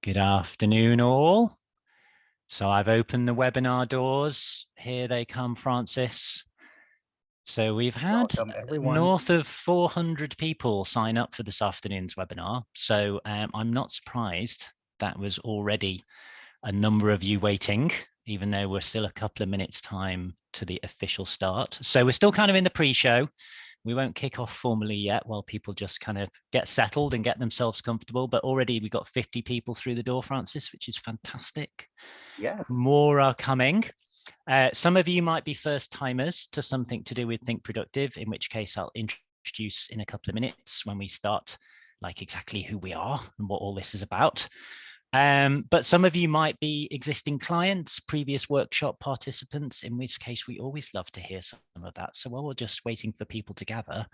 Good afternoon, all. So I've opened the webinar doors. Here they come, Francis. So we've had Welcome, everyone. north of 400 people sign up for this afternoon's webinar. So I'm not surprised that was already a number of you waiting, even though we're still a couple of minutes time to the official start. So we're still kind of in the pre-show. We won't kick off formally yet while people just kind of get settled and get themselves comfortable. But already we've got 50 people through the door, Francis, which is fantastic. Yes. More are coming. Some of you might be first timers to something to do with Think Productive, in which case I'll introduce in a couple of minutes when we start, like exactly who we are and what all this is about. But some of you might be existing clients, previous workshop participants, in which case we always love to hear some of that. So while we're just waiting for people to gather,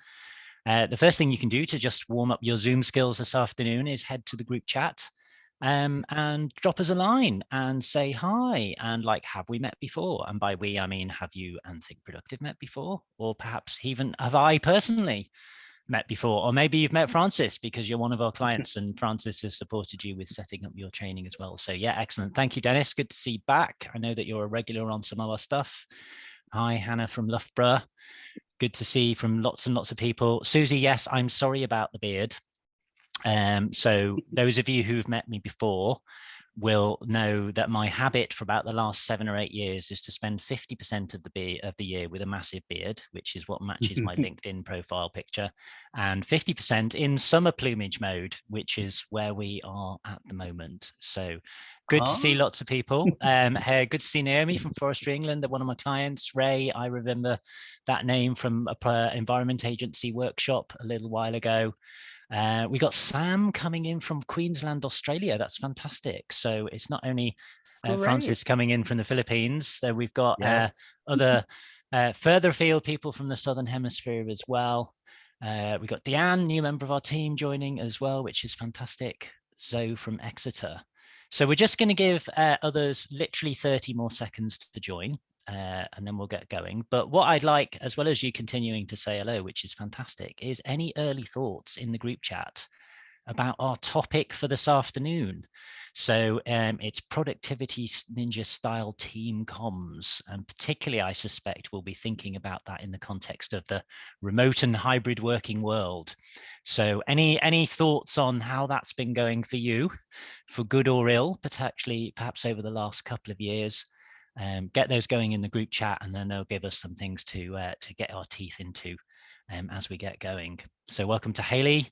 the first thing you can do to just warm up your Zoom skills this afternoon is head to the group chat and drop us a line and say hi and like, have we met before? And by we, I mean, have you and Think Productive met before? Or perhaps even have I personally met before, or maybe you've met Francis because you're one of our clients and Francis has supported you with setting up your training as well. So yeah, excellent. Thank you, Dennis. Good to see you back. I know that you're a regular on some of our stuff. Hi, Hannah from Loughborough. Good to see you from lots and lots of people. Susie, yes, I'm sorry about the beard. So those of you who've met me before will know that my habit for about the last 7 or 8 years is to spend 50% of the year with a massive beard, which is what matches my LinkedIn profile picture, and 50% in summer plumage mode, which is where we are at the moment. So good to see lots of people. Hey, good to see Naomi from Forestry England, one of my clients. Ray, I remember that name from a environment agency workshop a little while ago. We got Sam coming in from Queensland, Australia. That's fantastic. So it's not only Francis coming in from the Philippines, so we've got other further afield people from the Southern Hemisphere as well. We've got Deanne, new member of our team, joining as well, which is fantastic. Zoe from Exeter. So we're just going to give others literally 30 more seconds to join. And then we'll get going. But what I'd like, as well as you continuing to say hello, which is fantastic, is any early thoughts in the group chat about our topic for this afternoon. So it's productivity ninja style team comms. And particularly, I suspect we'll be thinking about that in the context of the remote and hybrid working world. So any thoughts on how that's been going for you, for good or ill, perhaps over the last couple of years? Get those going in the group chat, and then they'll give us some things to get our teeth into as we get going. So welcome to Haley,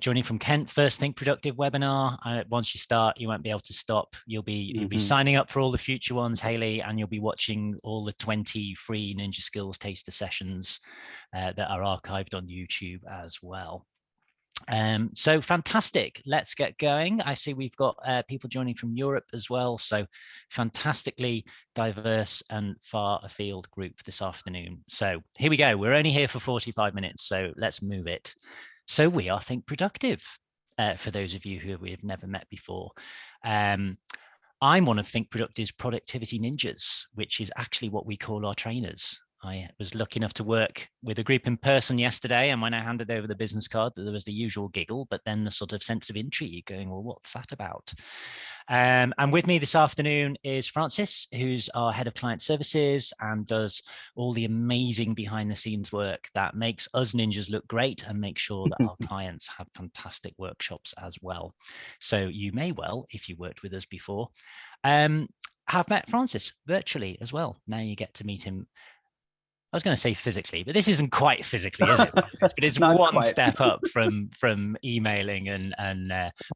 joining from Kent, first Think Productive webinar. Once you start, you won't be able to stop. You'll be signing up for all the future ones, Haley, and you'll be watching all the 20 free Ninja Skills taster sessions that are archived on YouTube as well. So fantastic. Let's get going. I see we've got people joining from Europe as well. So fantastically diverse and far afield group this afternoon. So here we go. We're only here for 45 minutes. So let's move it. So we are Think Productive for those of you who we have never met before. I'm one of Think Productive's productivity ninjas, which is actually what we call our trainers. I was lucky enough to work with a group in person yesterday, and when I handed over the business card, there was the usual giggle, but then the sort of sense of intrigue going, well, what's that about? And with me this afternoon is Francis, who's our head of client services and does all the amazing behind the scenes work that makes us ninjas look great and make sure that our clients have fantastic workshops as well. So you may well, if you worked with us before, have met Francis virtually as well. Now you get to meet him. I was going to say physically, but this isn't quite physically, is it? But it's one step up from emailing and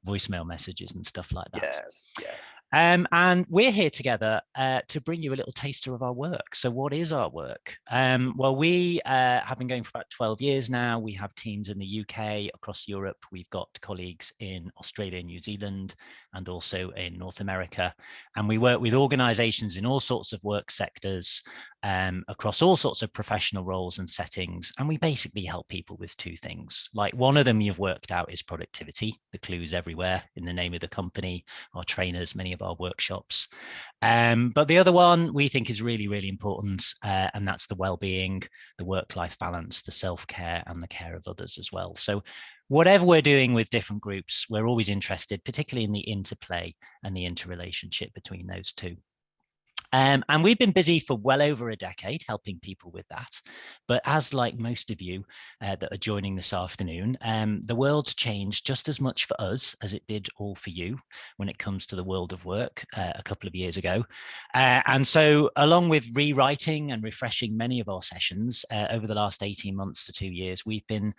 voicemail messages and stuff like that. Yes, yes. And we're here together to bring you a little taster of our work. So what is our work? Well, we have been going for about 12 years now. We have teams in the UK, across Europe. We've got colleagues in Australia, New Zealand, and also in North America. And we work with organizations in all sorts of work sectors, across all sorts of professional roles and settings. And we basically help people with two things. Like one of them you've worked out is productivity. The clue's everywhere in the name of the company, our trainers, many of our workshops. But the other one we think is really, really important, and that's the well-being, the work-life balance, the self-care, and the care of others as well. So whatever we're doing with different groups, we're always interested, particularly in the interplay and the interrelationship between those two. And we've been busy for well over a decade helping people with that. But as like most of you that are joining this afternoon, the world's changed just as much for us as it did all for you when it comes to the world of work a couple of years ago. And so along with rewriting and refreshing many of our sessions over the last 18 months to 2 years, we've been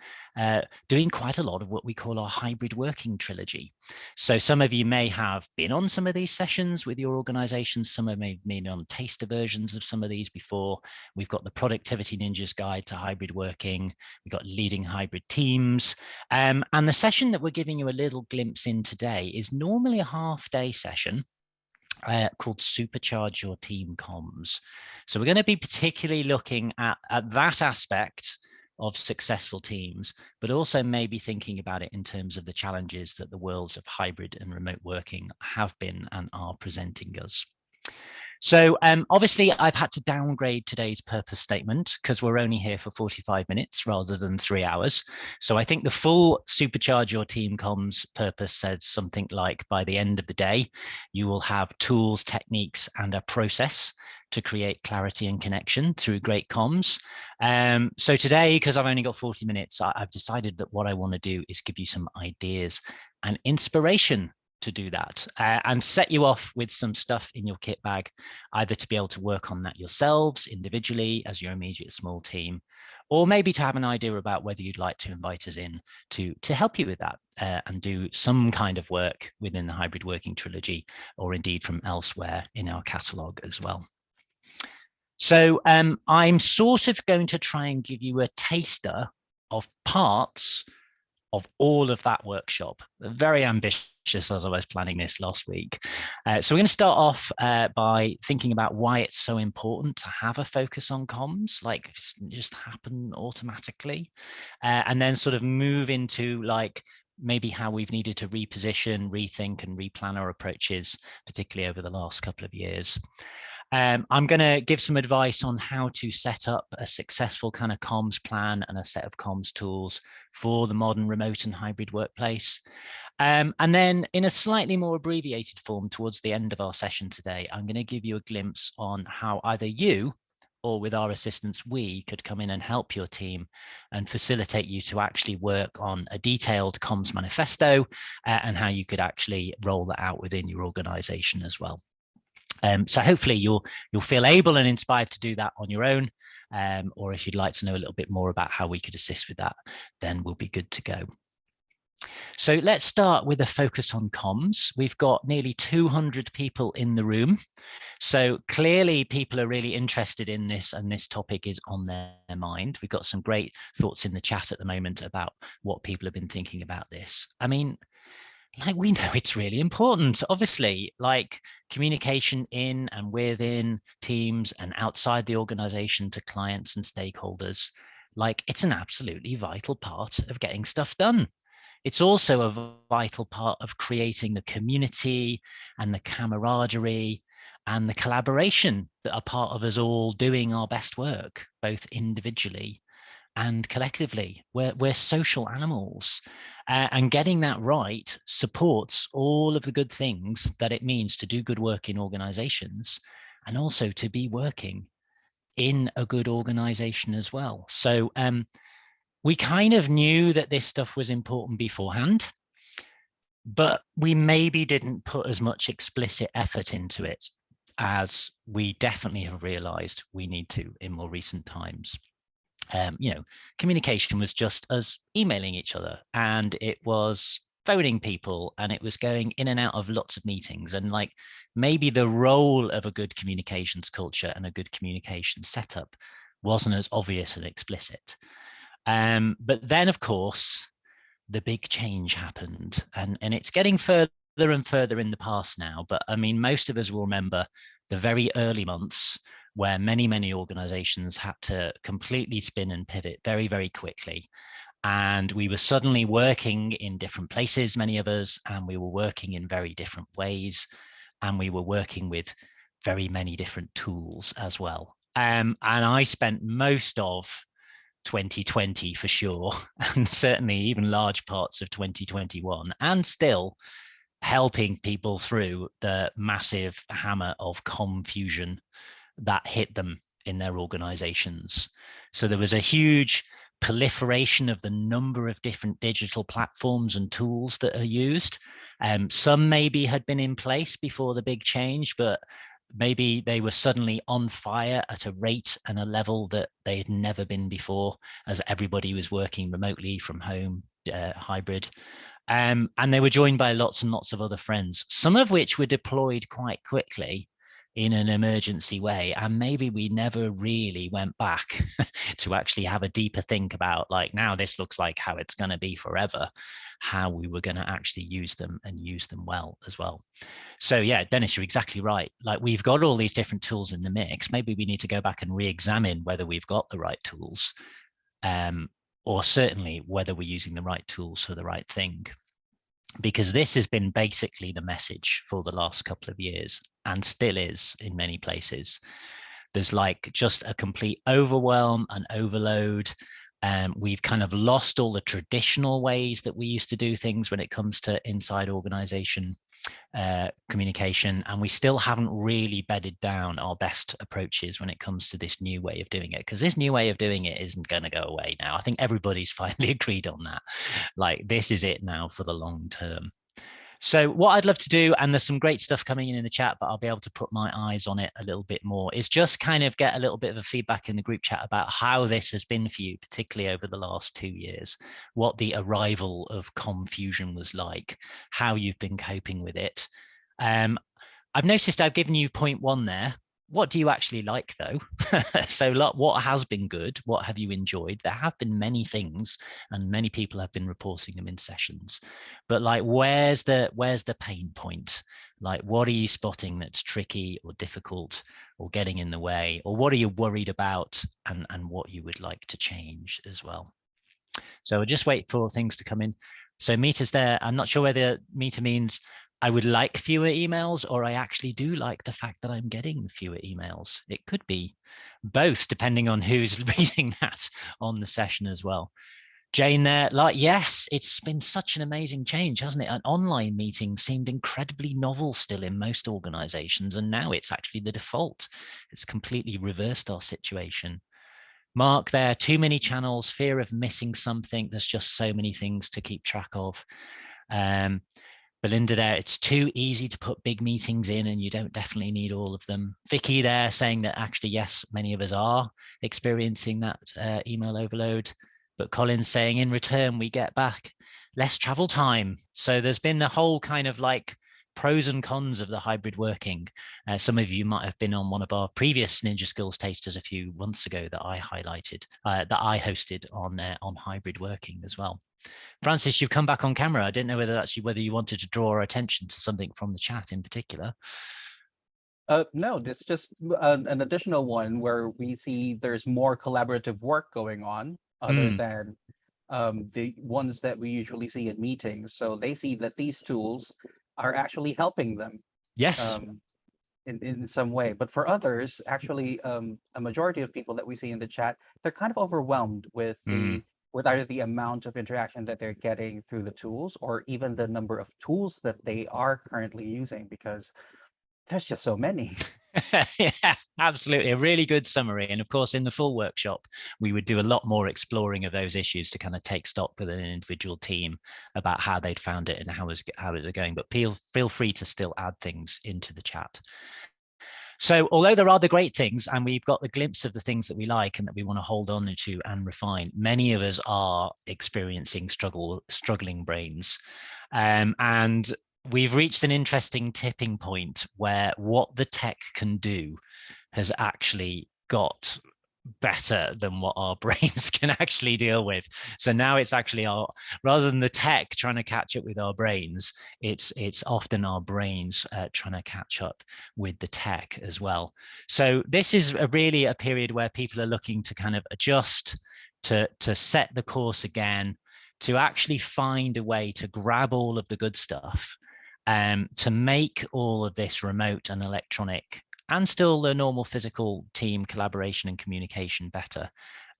doing quite a lot of what we call our hybrid working trilogy. So some of you may have been on some of these sessions with your organizations. Some of you may been on taster versions of some of these before. We've got the Productivity Ninjas Guide to Hybrid Working. We've got Leading Hybrid Teams. And the session that we're giving you a little glimpse in today is normally a half-day session called Supercharge Your Team Comms. So we're going to be particularly looking at that aspect of successful teams, but also maybe thinking about it in terms of the challenges that the worlds of hybrid and remote working have been and are presenting us. So obviously I've had to downgrade today's purpose statement because we're only here for 45 minutes rather than 3 hours. So I think the full Supercharge Your Team Comms purpose says something like, by the end of the day, you will have tools, techniques, and a process to create clarity and connection through great comms. So today, because I've only got 40 minutes, I've decided that what I want to do is give you some ideas and inspiration to do that and set you off with some stuff in your kit bag, either to be able to work on that yourselves individually as your immediate small team, or maybe to have an idea about whether you'd like to invite us in to help you with that and do some kind of work within the hybrid working trilogy, or indeed from elsewhere in our catalogue as well. So I'm sort of going to try and give you a taster of parts of all of that workshop. Very ambitious as I was planning this last week. So we're going to start off by thinking about why it's so important to have a focus on comms, like just happen automatically, and then sort of move into like maybe how we've needed to reposition, rethink, and replan our approaches, particularly over the last couple of years. I'm going to give some advice on how to set up a successful kind of comms plan and a set of comms tools for the modern remote and hybrid workplace. And then in a slightly more abbreviated form towards the end of our session today, I'm going to give you a glimpse on how either you or with our assistance, we could come in and help your team and facilitate you to actually work on a detailed comms manifesto and how you could actually roll that out within your organization as well. So hopefully you'll feel able and inspired to do that on your own, or if you'd like to know a little bit more about how we could assist with that, then we'll be good to go. So let's start with a focus on comms. We've got nearly 200 people in the room. So clearly people are really interested in this and this topic is on their mind. We've got some great thoughts in the chat at the moment about what people have been thinking about this. I mean, like we know it's really important, obviously, like communication in and within teams and outside the organization to clients and stakeholders, like it's an absolutely vital part of getting stuff done. It's also a vital part of creating the community and the camaraderie and the collaboration that are part of us all doing our best work, both individually and collectively. We're social animals, and getting that right supports all of the good things that it means to do good work in organizations and also to be working in a good organization as well. So we kind of knew that this stuff was important beforehand, but we maybe didn't put as much explicit effort into it as we definitely have realized we need to in more recent times. Communication was just us emailing each other, and it was phoning people, and it was going in and out of lots of meetings. And like maybe the role of a good communications culture and a good communication setup wasn't as obvious and explicit. But then, of course, the big change happened, and it's getting further and further in the past now. But I mean, most of us will remember the very early months where many organizations had to completely spin and pivot very, very quickly. And we were suddenly working in different places, many of us, and we were working in very different ways. And we were working with very many different tools as well. And I spent most of 2020 for sure, and certainly even large parts of 2021, and still helping people through the massive hammer of Comm-Fusion that hit them in their organizations. So there was a huge proliferation of the number of different digital platforms and tools that are used. Some maybe had been in place before the big change, but maybe they were suddenly on fire at a rate and a level that they had never been before, as everybody was working remotely from home, hybrid. And they were joined by lots and lots of other friends, some of which were deployed quite quickly in an emergency way. And maybe we never really went back to actually have a deeper think about, like, now this looks like how it's going to be forever, how we were going to actually use them and use them well as well. So yeah, Dennis, you're exactly right. Like, we've got all these different tools in the mix. Maybe we need to go back and re-examine whether we've got the right tools, or certainly whether we're using the right tools for the right thing. Because this has been basically the message for the last couple of years, and still is in many places. There's like just a complete overwhelm and overload. We've kind of lost all the traditional ways that we used to do things when it comes to inside organization communication, and we still haven't really bedded down our best approaches when it comes to this new way of doing it, because this new way of doing it isn't going to go away now. I think everybody's finally agreed on that. Like, this is it now for the long term. So what I'd love to do, and there's some great stuff coming in the chat, but I'll be able to put my eyes on it a little bit more, is just kind of get a little bit of a feedback in the group chat about how this has been for you, particularly over the last 2 years, what the arrival of Comm-Fusion was like, how you've been coping with it. I've noticed I've given you point 1 there. What do you actually like, though? So what has been good? What have you enjoyed? There have been many things, and many people have been reporting them in sessions. But like, where's the pain point? Like, what are you spotting that's tricky or difficult or getting in the way? Or what are you worried about, and what you would like to change as well? So we'll just wait for things to come in. So Mita's there. I'm not sure whether Mita means I would like fewer emails, or I actually do like the fact that I'm getting fewer emails. It could be both, depending on who's reading that on the session as well. Jane there, like, yes, it's been such an amazing change, hasn't it? An online meeting seemed incredibly novel still in most organizations, and now it's actually the default. It's completely reversed our situation. Mark there, too many channels, fear of missing something. There's just so many things to keep track of. Belinda there, it's too easy to put big meetings in, and you don't definitely need all of them. Vicky there saying that actually, yes, many of us are experiencing that email overload. But Colin's saying in return, we get back less travel time. So there's been a whole kind of like pros and cons of the hybrid working. Some of you might have been on one of our previous Ninja Skills tasters a few months ago that I highlighted, that I hosted on hybrid working as well. Francis, you've come back on camera. I didn't know whether you wanted to draw our attention to something from the chat in particular. No, it's just an additional one where we see there's more collaborative work going on other than the ones that we usually see in meetings. So they see that these tools are actually helping them. Yes. In some way. But for others, actually, a majority of people that we see in the chat, they're kind of overwhelmed with with either the amount of interaction that they're getting through the tools, or even the number of tools that they are currently using, because there's just so many. Yeah, absolutely. A really good summary. And of course, in the full workshop, we would do a lot more exploring of those issues to kind of take stock with an individual team about how they'd found it and how it was going. But feel free to still add things into the chat. So although there are the great things, and we've got the glimpse of the things that we like and that we want to hold on to and refine, many of us are experiencing struggling brains. And we've reached an interesting tipping point where what the tech can do has actually got better than what our brains can actually deal with. So now it's actually rather than the tech trying to catch up with our brains, it's often our brains trying to catch up with the tech as well. So this is really a period where people are looking to kind of adjust, to set the course again, to actually find a way to grab all of the good stuff, to make all of this remote and electronic and still the normal physical team collaboration and communication better,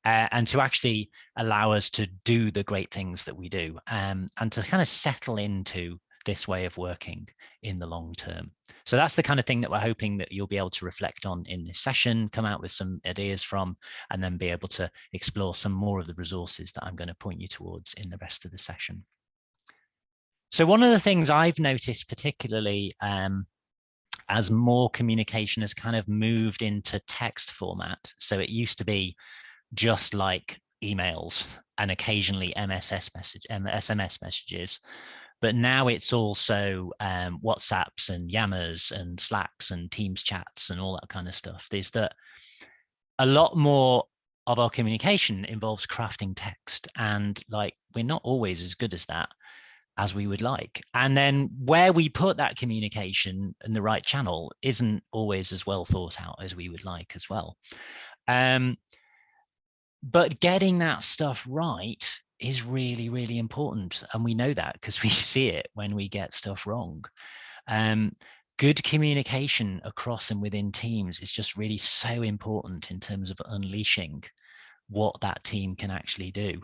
and to actually allow us to do the great things that we do, and to kind of settle into this way of working in the long term. So that's the kind of thing that we're hoping that you'll be able to reflect on in this session, come out with some ideas from, and then be able to explore some more of the resources that I'm going to point you towards in the rest of the session. So one of the things I've noticed particularly as more communication has kind of moved into text format. So it used to be just like emails and occasionally SMS messages. But now it's also WhatsApps and Yammers and Slacks and Teams chats and all that kind of stuff. Is that a lot more of our communication involves crafting text, and like we're not always as good as that as we would like. And then where we put that communication in the right channel isn't always as well thought out as we would like as well. But getting that stuff right is really, really important. And we know that because we see it when we get stuff wrong. Good communication across and within teams is just really so important in terms of unleashing what that team can actually do.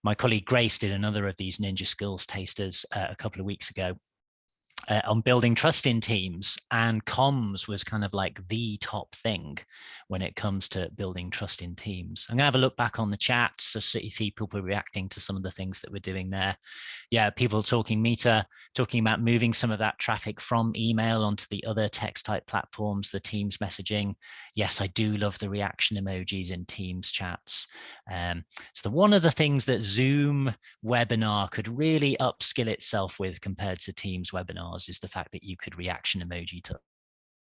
My colleague Grace did another of these Ninja Skills Tasters a couple of weeks ago on building trust in teams, and comms was kind of like the top thing when it comes to building trust in teams. I'm gonna have a look back on the chat so see if people were reacting to some of the things that we're doing there. Yeah, people talking about moving some of that traffic from email onto the other text type platforms, the Teams messaging. Yes, I do love the reaction emojis in Teams chats. So one of the things that Zoom webinar could really upskill itself with compared to Teams webinars is the fact that you could reaction emoji to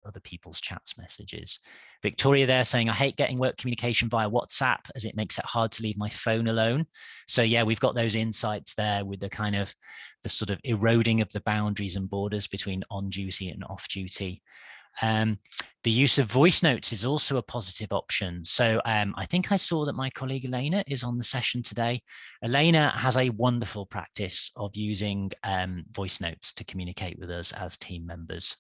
other people's chats messages. Victoria there saying, I hate getting work communication via WhatsApp as it makes it hard to leave my phone alone. So yeah, we've got those insights there with the kind of the sort of eroding of the boundaries and borders between on duty and off duty. The use of voice notes is also a positive option. So I think I saw that my colleague Elena is on the session today. Elena has a wonderful practice of using voice notes to communicate with us as team members.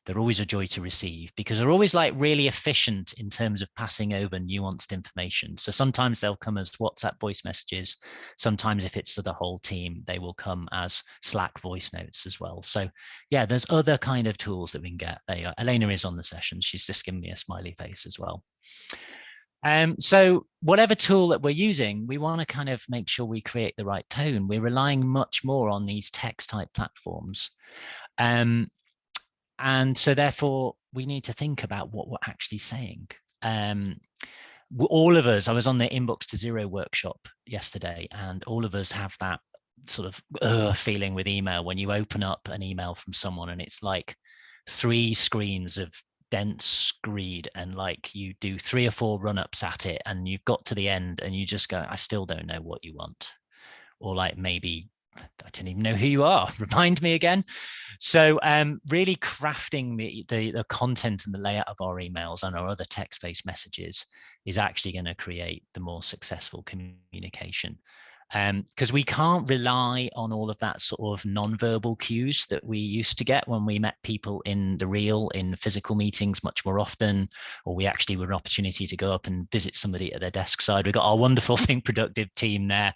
They're always a joy to receive because they're always like really efficient in terms of passing over nuanced information. So sometimes they'll come as WhatsApp voice messages. Sometimes if it's to the whole team, they will come as Slack voice notes as well. So yeah, there's other kind of tools that we can get. There you are. Elena is on the session. She's just given me a smiley face as well. So whatever tool that we're using, we want to kind of make sure we create the right tone. We're relying much more on these text type platforms. And so therefore we need to think about what we're actually saying. All of us, I was on the Inbox to Zero workshop yesterday, and all of us have that sort of feeling with email when you open up an email from someone and it's like 3 screens of dense greed, and like you do 3 or 4 run-ups at it and you've got to the end and you just go, I still don't know what you want. Or like, maybe I don't even know who you are. Remind me again. So really crafting the content and the layout of our emails and our other text-based messages is actually going to create the more successful communication. Because we can't rely on all of that sort of non-verbal cues that we used to get when we met people in the real, in physical meetings much more often, or we actually were an opportunity to go up and visit somebody at their desk side. We've got our wonderful Think Productive team there,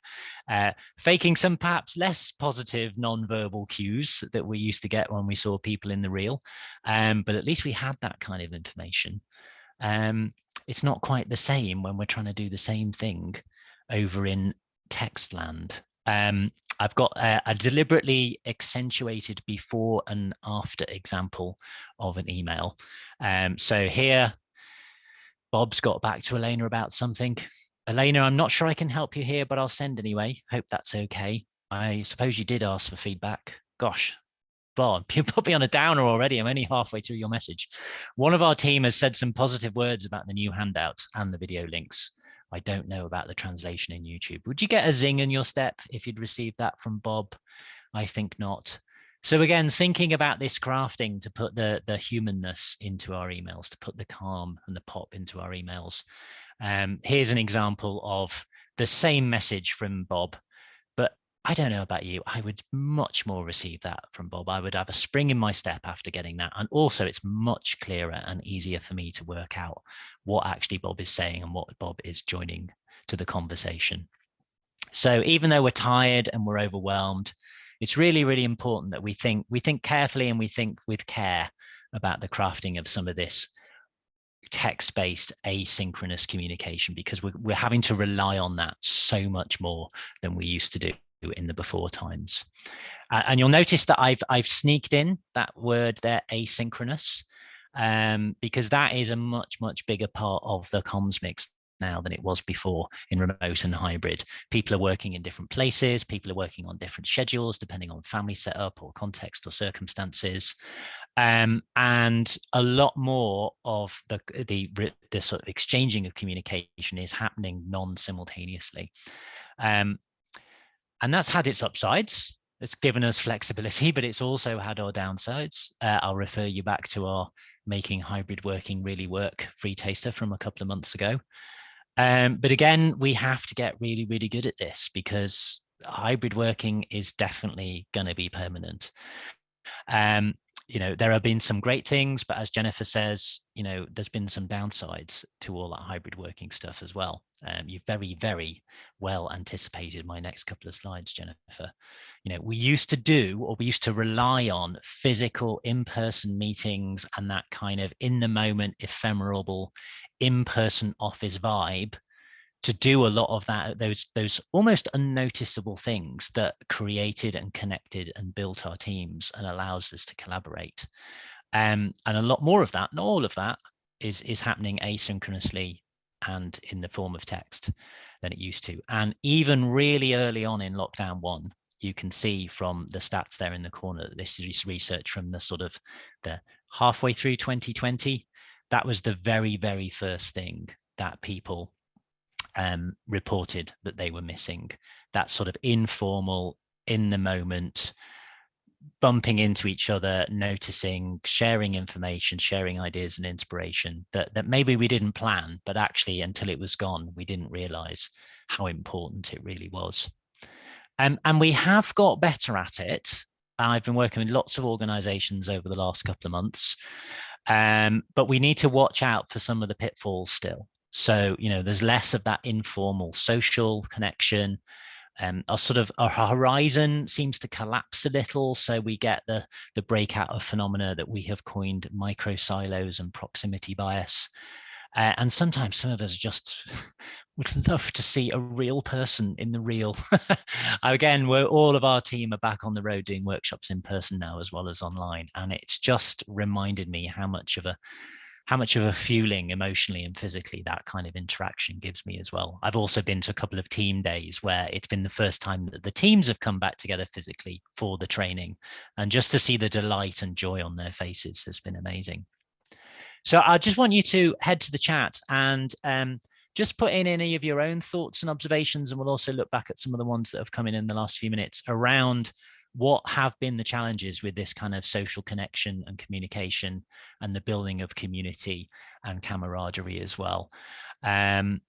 faking some perhaps less positive non-verbal cues that we used to get when we saw people in the real. But at least we had that kind of information. It's not quite the same when we're trying to do the same thing over in text land. I've got a deliberately accentuated before and after example of an email. So here, Bob's got back to Elena about something. Elena, I'm not sure I can help you here, but I'll send anyway. Hope that's okay. I suppose you did ask for feedback. Gosh, Bob, you put me on a downer already. I'm only halfway through your message. One of our team has said some positive words about the new handout and the video links. I don't know about the translation in YouTube. Would you get a zing in your step if you'd received that from Bob? I think not. So again, thinking about this crafting to put the humanness into our emails, to put the calm and the pop into our emails. Here's an example of the same message from Bob, but I don't know about you, I would much more receive that from Bob. I would have a spring in my step after getting that. And also it's much clearer and easier for me to work out what actually Bob is saying and what Bob is joining to the conversation. So even though we're tired and we're overwhelmed, it's really, really important that we think carefully and we think with care about the crafting of some of this text-based asynchronous communication, because we're having to rely on that so much more than we used to do in the before times. And you'll notice that I've sneaked in that word there, asynchronous, because that is a much bigger part of the comms mix now than it was before in remote and hybrid. People are working in different places, people are working on different schedules depending on family setup or context or circumstances. And a lot more of the sort of exchanging of communication is happening non-simultaneously. And that's had its upsides. It's given us flexibility, but it's also had our downsides. I'll refer you back to our Making Hybrid Working Really Work free taster from a couple of months ago. But again, we have to get really, really good at this, because hybrid working is definitely going to be permanent. There have been some great things, but as Jennifer says, there's been some downsides to all that hybrid working stuff as well. You've very, very well anticipated my next couple of slides, Jennifer. We used to rely on physical in-person meetings and that kind of in the moment, ephemeral, in-person office vibe to do a lot of that, those almost unnoticeable things that created and connected and built our teams and allows us to collaborate. And a lot more of that, not all of that, is happening asynchronously and in the form of text than it used to. And even really early on in lockdown 1, you can see from the stats there in the corner that this is research from the halfway through 2020. That was the very, very first thing that people reported that they were missing. That sort of informal, in the moment, bumping into each other, noticing, sharing information, sharing ideas and inspiration that maybe we didn't plan, but actually until it was gone, we didn't realize how important it really was. And we have got better at it. I've been working with lots of organizations over the last couple of months, but we need to watch out for some of the pitfalls still. So, there's less of that informal social connection. Our horizon seems to collapse a little. So we get the breakout of phenomena that we have coined micro silos and proximity bias. And sometimes some of us just would love to see a real person in the real. Again, all of our team are back on the road doing workshops in person now as well as online. And it's just reminded me how much of a fueling emotionally and physically that kind of interaction gives me as well. I've also been to a couple of team days where it's been the first time that the teams have come back together physically for the training. And just to see the delight and joy on their faces has been amazing. So I just want you to head to the chat and just put in any of your own thoughts and observations. And we'll also look back at some of the ones that have come in the last few minutes around what have been the challenges with this kind of social connection and communication and the building of community and camaraderie as well. We've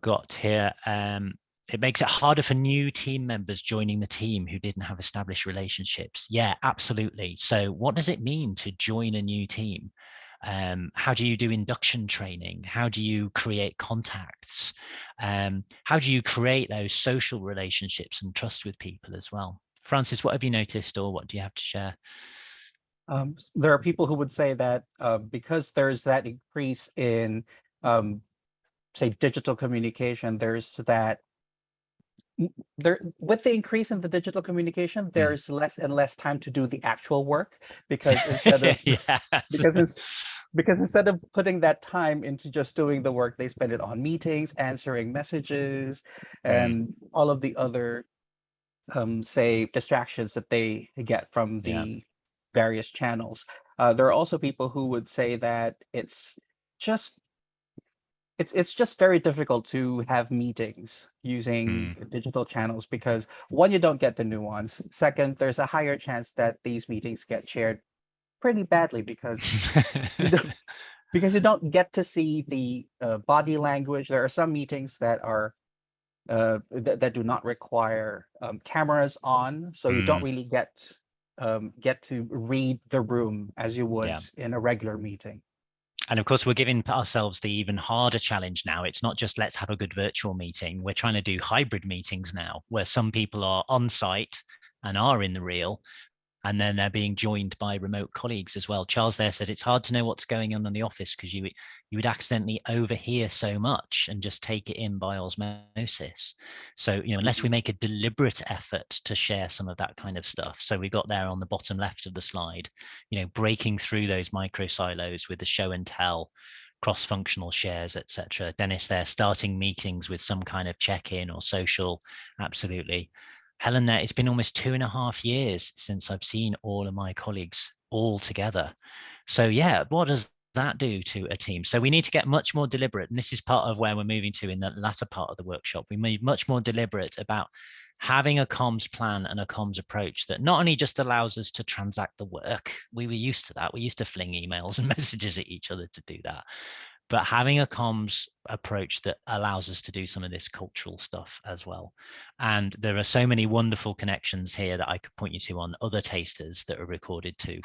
got here, it makes it harder for new team members joining the team who didn't have established relationships. Yeah, absolutely. So what does it mean to join a new team? How do you do induction training? How do you create contacts? How do you create those social relationships and trust with people as well? Francis, what have you noticed, or what do you have to share? There are people who would say that because there's that increase in, say, digital communication, there's that with the increase in the digital communication, there's less and less time to do the actual work, because instead of because instead of putting that time into just doing the work, they spend it on meetings, answering messages, and all of the other say distractions that they get from the various channels. There are also people who would say that it's just very difficult to have meetings using digital channels, because one, you don't get the nuance. Second, there's a higher chance that these meetings get shared pretty badly because you don't get to see the body language. There are some meetings that are that do not require cameras on, so you don't really get to read the room as you would in a regular meeting. And of course, we're giving ourselves the even harder challenge now. It's not just let's have a good virtual meeting. We're trying to do hybrid meetings now, where some people are on site and are in the real, and then they're being joined by remote colleagues as well. Charles there said it's hard to know what's going on in the office because you would accidentally overhear so much and just take it in by osmosis. So, unless we make a deliberate effort to share some of that kind of stuff. So we got there on the bottom left of the slide, breaking through those micro silos with the show and tell, cross-functional shares, etc. Dennis there, starting meetings with some kind of check-in or social. Absolutely. Helen there, it's been almost 2.5 years since I've seen all of my colleagues all together. So yeah, what does that do to a team? So we need to get much more deliberate. And this is part of where we're moving to in the latter part of the workshop. We move much more deliberate about having a comms plan and a comms approach that not only just allows us to transact the work, we were used to that. We used to fling emails and messages at each other to do that. But having a comms approach that allows us to do some of this cultural stuff as well. And there are so many wonderful connections here that I could point you to on other tasters that are recorded too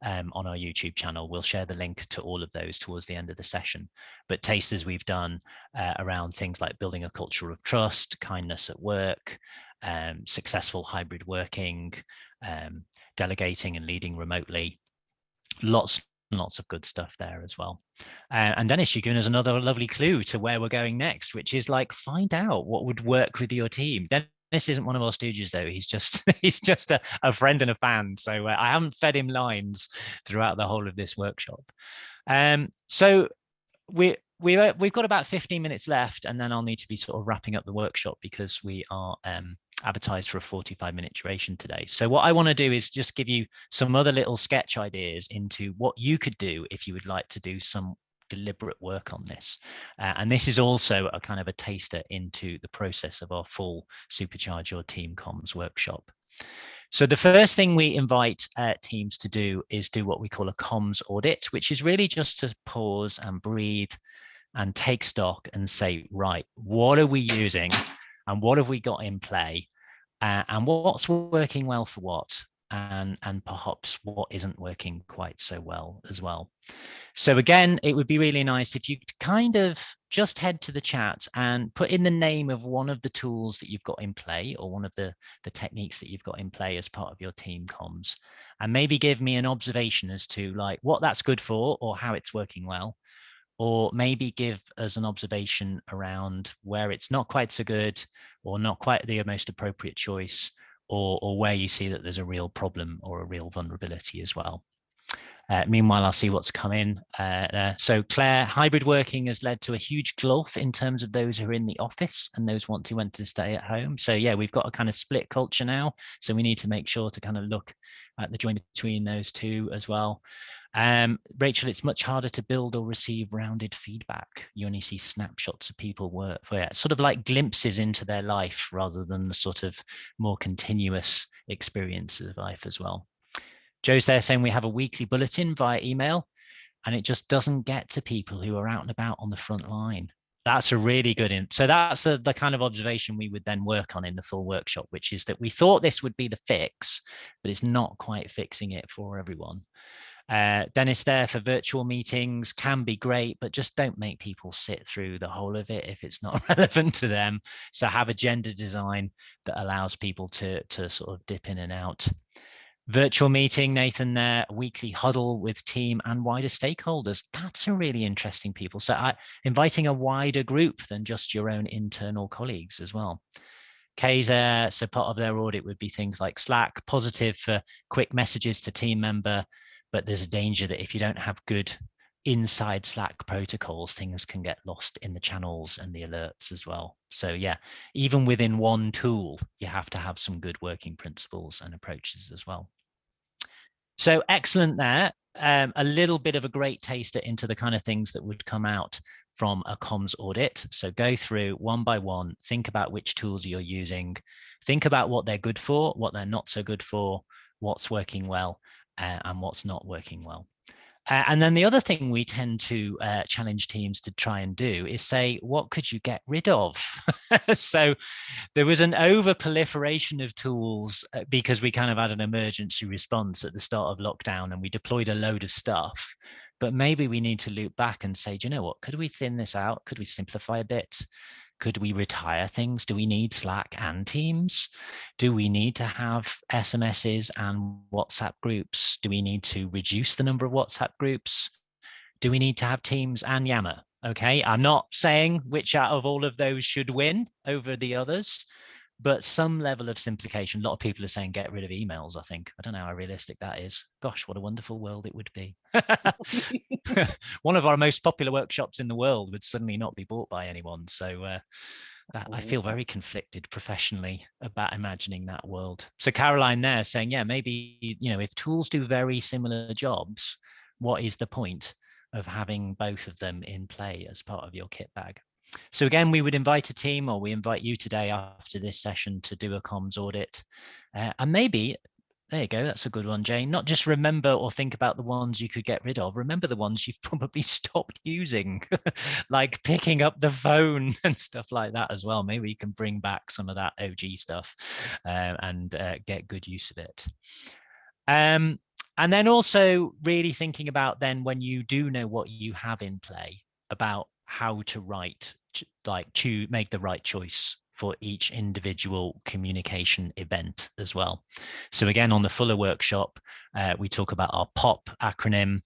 on our YouTube channel. We'll share the link to all of those towards the end of the session. But tasters we've done around things like building a culture of trust, kindness at work, successful hybrid working, delegating and leading remotely. Lots of good stuff there as well. And Dennis, you've given us another lovely clue to where we're going next, which is like, find out what would work with your team. Dennis isn't one of our stooges though. He's just a friend and a fan. So I haven't fed him lines throughout the whole of this workshop. So we've got about 15 minutes left, and then I'll need to be sort of wrapping up the workshop because we are advertised for a 45-minute duration today. So what I want to do is just give you some other little sketch ideas into what you could do if you would like to do some deliberate work on this. And this is also a kind of a taster into the process of our full Supercharge Your Team Comms workshop. So the first thing we invite teams to do is do what we call a comms audit, which is really just to pause and breathe and take stock and say, right, what are we using and what have we got in play and what's working well for what, and perhaps what isn't working quite so well as well. So again, it would be really nice if you kind of just head to the chat and put in the name of one of the tools that you've got in play or one of the techniques that you've got in play as part of your team comms, and maybe give me an observation as to like what that's good for or how it's working well. Or maybe give us an observation around where it's not quite so good or not quite the most appropriate choice, or where you see that there's a real problem or a real vulnerability as well. Meanwhile, I'll see what's come in. So Claire, hybrid working has led to a huge gulf in terms of those who are in the office and those who want to stay at home. So yeah, we've got a kind of split culture now. So we need to make sure to kind of look at the join between those two as well. Rachel, it's much harder to build or receive rounded feedback. You only see snapshots of people work, sort of like glimpses into their life rather than the sort of more continuous experiences of life as well. Joe's there saying we have a weekly bulletin via email and it just doesn't get to people who are out and about on the front line. That's a really good so that's the kind of observation we would then work on in the full workshop, which is that we thought this would be the fix, but it's not quite fixing it for everyone. Dennis there, for virtual meetings can be great, but just don't make people sit through the whole of it if it's not relevant to them. So have agenda design that allows people to sort of dip in and out. Virtual meeting, Nathan there, weekly huddle with team and wider stakeholders. That's a really interesting people. So inviting a wider group than just your own internal colleagues as well. Kay's there, so part of their audit would be things like Slack, positive for quick messages to team member, but there's a danger that if you don't have good inside Slack protocols, things can get lost in the channels and the alerts as well. So yeah, even within one tool, you have to have some good working principles and approaches as well. So excellent there. A little bit of a great taster into the kind of things that would come out from a comms audit. So go through one by one, think about which tools you're using, think about what they're good for, what they're not so good for, what's working well, and what's not working well. And then the other thing we tend to challenge teams to try and do is say, what could you get rid of? So there was an over proliferation of tools because we kind of had an emergency response at the start of lockdown and we deployed a load of stuff. But maybe we need to loop back and say, do you know what? Could we thin this out? Could we simplify a bit? Could we retire things? Do we need Slack and Teams? Do we need to have SMSs and WhatsApp groups? Do we need to reduce the number of WhatsApp groups? Do we need to have Teams and Yammer? Okay, I'm not saying which out of all of those should win over the others, but some level of simplification. A lot of people are saying get rid of emails, I think. I don't know how realistic that is. Gosh, what a wonderful world it would be. One of our most popular workshops in the world would suddenly not be bought by anyone. So I feel very conflicted professionally about imagining that world. So Caroline there saying, yeah, maybe, if tools do very similar jobs, what is the point of having both of them in play as part of your kit bag? So again, we would invite a team, or we invite you today after this session to do a comms audit. And maybe, there you go, that's a good one, Jane. Not just remember or think about the ones you could get rid of, remember the ones you've probably stopped using, like picking up the phone and stuff like that as well. Maybe you can bring back some of that OG stuff and get good use of it. And then also really thinking about then when you do know what you have in play, about how to make the right choice for each individual communication event as well. So again, on the Fuller workshop, we talk about our POPP acronym,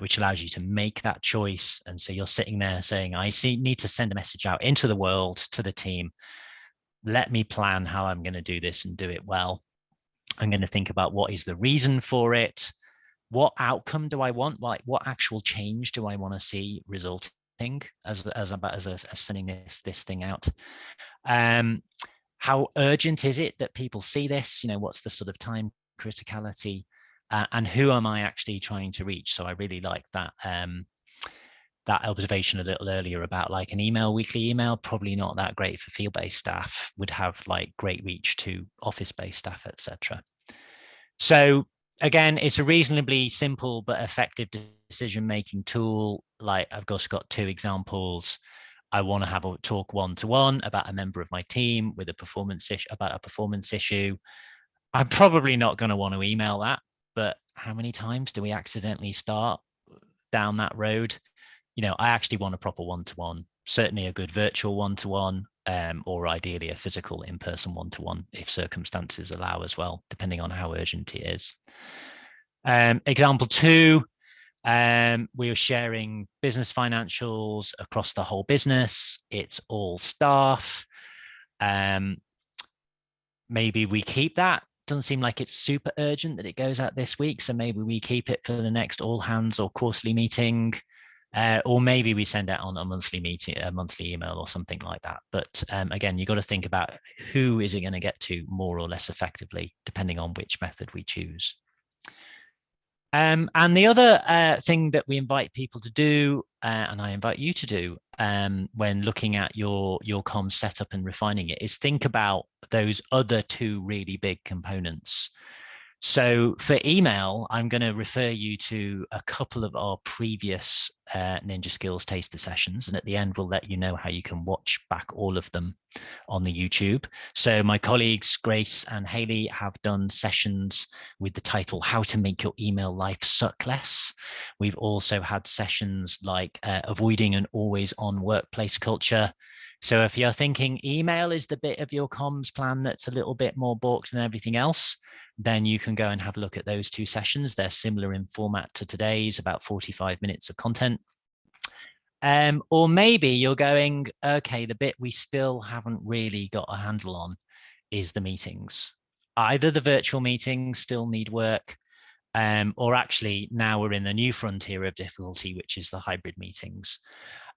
which allows you to make that choice. And so you're sitting there saying, I need to send a message out into the world, to the team. Let me plan how I'm going to do this and do it well. I'm going to think about what is the reason for it. What outcome do I want? Like, what actual change do I want to see resulting as sending this thing out? How urgent is it that people see this? What's the sort of time criticality, and who am I actually trying to reach? So I really like that that observation a little earlier about like an weekly email, probably not that great for field-based staff, would have like great reach to office-based staff, etc. So again, it's a reasonably simple but effective decision-making tool. Like I've just got two examples. I want to have a talk one-to-one about a member of my team with a performance issue. I'm probably not going to want to email that, but how many times do we accidentally start down that road? I actually want a proper one-to-one, certainly a good virtual one-to-one, or ideally a physical in-person one-to-one if circumstances allow as well, depending on how urgent it is. Example 2, we are sharing business financials across the whole business. It's all staff. Maybe we keep that. Doesn't seem like it's super urgent that it goes out this week. So maybe we keep it for the next all hands or quarterly meeting. Or maybe we send out on a monthly email or something like that. But again, you've got to think about who is it going to get to more or less effectively, depending on which method we choose. And the other thing that we invite people to do, and I invite you to do when looking at your comms setup and refining it, is think about those other two really big components. So for email, I'm going to refer you to a couple of our previous Ninja Skills taster sessions. And at the end, we'll let you know how you can watch back all of them on the YouTube. So my colleagues, Grace and Haley, have done sessions with the title, How to Make Your Email Life Suck Less. We've also had sessions like Avoiding an Always On Workplace Culture. So if you're thinking email is the bit of your comms plan that's a little bit more balked than everything else, then you can go and have a look at those two sessions. They're similar in format to today's, about 45 minutes of content. Or maybe you're going, okay, the bit we still haven't really got a handle on is the meetings. Either the virtual meetings still need work, or actually now we're in the new frontier of difficulty, which is the hybrid meetings.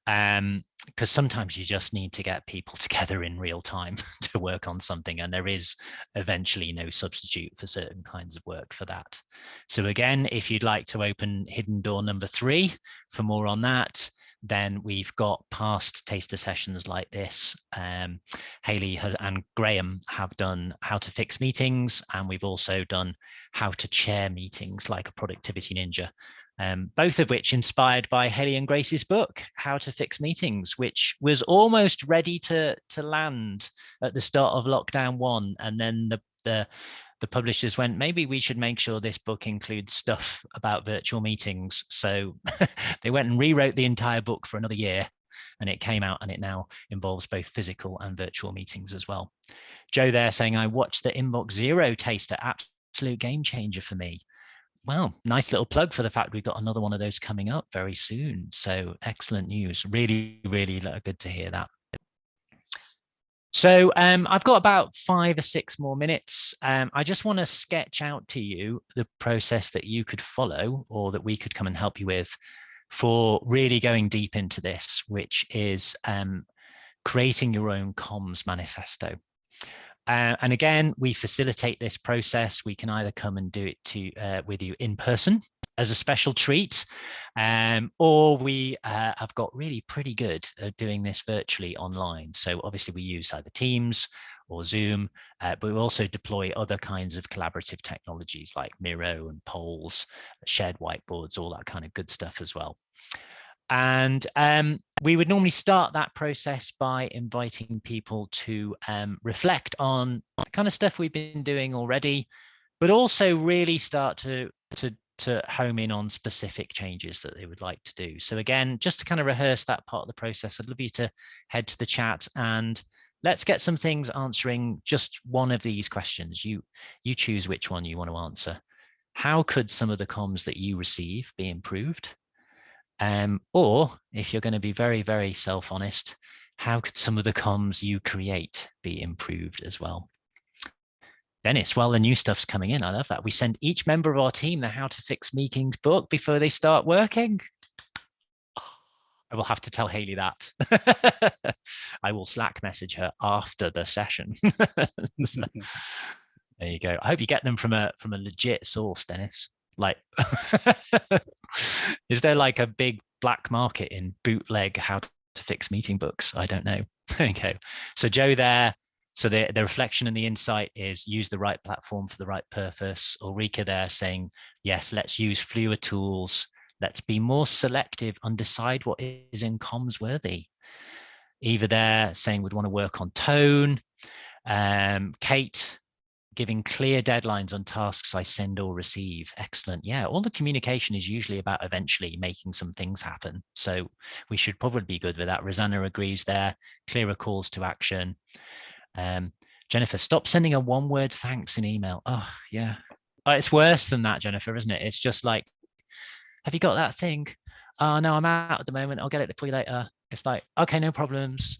Because sometimes you just need to get people together in real time to work on something, and there is eventually no substitute for certain kinds of work for that. So again, if you'd like to open hidden door number 3 for more on that, then we've got past taster sessions like this. Haley and Graham have done how to fix meetings, and we've also done how to chair meetings like a productivity ninja. both of which inspired by Haley and Grace's book, How to Fix Meetings, which was almost ready to land at the start of lockdown 1. And then the publishers went, maybe we should make sure this book includes stuff about virtual meetings. So they went and rewrote the entire book for another year, and it came out, and it now involves both physical and virtual meetings as well. Joe there saying, I watched the Inbox Zero taster, absolute game changer for me. Well, nice little plug for the fact we've got another one of those coming up very soon. So excellent news. Really, really good to hear that. So I've got about 5 or 6 more minutes. I just want to sketch out to you the process that you could follow, or that we could come and help you with, for really going deep into this, which is creating your own comms manifesto. And again, we facilitate this process. We can either come and do it with you in person as a special treat, or we have got really pretty good at doing this virtually online. So obviously we use either Teams or Zoom, but we also deploy other kinds of collaborative technologies like Miro and polls, shared whiteboards, all that kind of good stuff as well. And we would normally start that process by inviting people to reflect on the kind of stuff we've been doing already, but also really start to home in on specific changes that they would like to do. So again, just to kind of rehearse that part of the process, I'd love you to head to the chat and let's get some things answering just one of these questions. You choose which one you want to answer. How could some of the comms that you receive be improved? Or if you're going to be very, very self-honest, how could some of the comms you create be improved as well? Dennis, well, the new stuff's coming in. I love that. We send each member of our team the How to Fix Meetings book before they start working. I will have to tell Haley that. I will Slack message her after the session. So, there you go. I hope you get them from a legit source, Dennis. Like, is there like a big black market in bootleg How to Fix Meeting books? I don't know. Okay. So Joe there. So the reflection and the insight is use the right platform for the right purpose. Ulrika there saying, yes, let's use fewer tools. Let's be more selective and decide what is in comms worthy. Eva there saying we'd want to work on tone. Kate giving clear deadlines on tasks I send or receive. Excellent. Yeah, all the communication is usually about eventually making some things happen. So we should probably be good with that. Rosanna agrees there. Clearer calls to action. Jennifer, stop sending a one-word thanks in email. Oh, yeah. It's worse than that, Jennifer, isn't it? It's just like, have you got that thing? Oh, no, I'm out at the moment. I'll get it for you later. It's like, okay, no problems.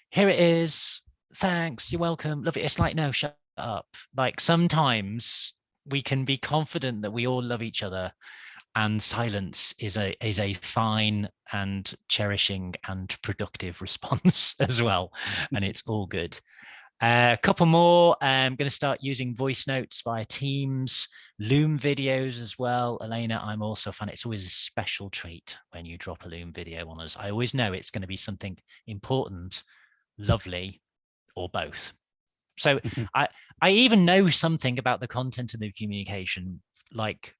Here it is. Thanks. You're welcome. Love it. It's like, no, shut up. Like sometimes we can be confident that we all love each other, and silence is a fine and cherishing and productive response as well. And it's all good. A couple more. I'm going to start using voice notes via Teams, Loom videos as well. Elena, I'm also a fan. It's always a special treat when you drop a Loom video on us. I always know it's going to be something important, lovely, or both. So I even know something about the content of the communication, like